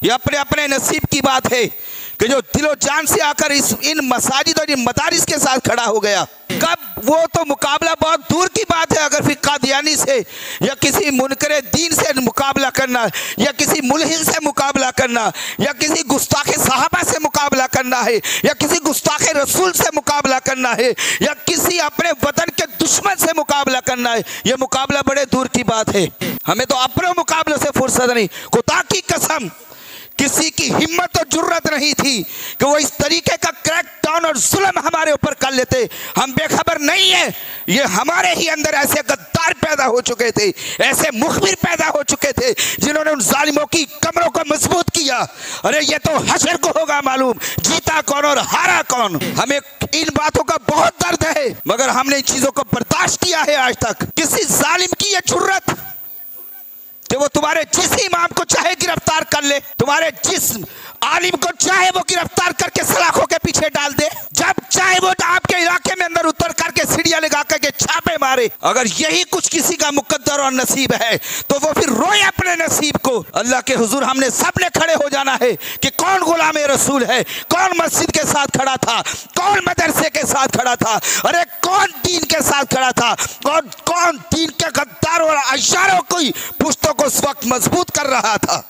ये अपने अपने नसीब की बात है कि जो दिलो जान से आकर इन मसाजिद और इन मदारिस के साथ खड़ा हो गया। कब वो तो मुकाबला बहुत दूर की बात है, अगर फिर कादियानी से या किसी मुनकरे दीन से मुकाबला करना, या किसी मुल्हिन से मुकाबला करना, या किसी गुस्ताखे साहबा से मुकाबला करना है, या किसी गुस्ताखे रसूल से मुकाबला करना है, या किसी अपने वतन के दुश्मन से मुकाबला करना है, ये मुकाबला बड़े दूर की बात है। हमें तो अपने मुकाबले से फुर्सत नहीं। खुदा की कसम किसी की हिम्मत और जुर्रत नहीं थी कि वो इस तरीके का क्रैक डाउन और जुल्म हमारे ऊपर कर लेते। हम बेखबर नहीं है, ये हमारे ही अंदर ऐसे गद्दार पैदा हो चुके थे, ऐसे मुखबिर पैदा हो चुके थे जिन्होंने उन जालिमों की कमरों को मजबूत किया। अरे ये तो हशर को होगा मालूम, जीता कौन और हारा कौन। हमें इन बातों का बहुत दर्द है, मगर हमने इन चीजों को बर्दाश्त किया है आज तक। किसी जालिम की ये जुर्रत कि वो तुम्हारे जिस इमाम को चाहे गिरफ्तार कर ले, तुम्हारे जिस आलिम को चाहे वो गिरफ्तार करके सलाखों के पीछे डाल दे, जब चाहे वो आपके इलाके में अंदर उतर करके सीढ़ियां लगा करके छापे मारे। अगर यही कुछ किसी का मुकद्दर और नसीब है तो वो फिर रोए अपने नसीब को। अल्लाह के हुजूर हमने सबने खड़े हो जाना है कि कौन गुलाम रसूल है, कौन मस्जिद के साथ खड़ा था, कौन मदरसे के साथ खड़ा था, अरे कौन दीन के साथ खड़ा था, कौन दीन के गद्दारों और अशारों की पुश्तों को उस वक्त मजबूत कर रहा था।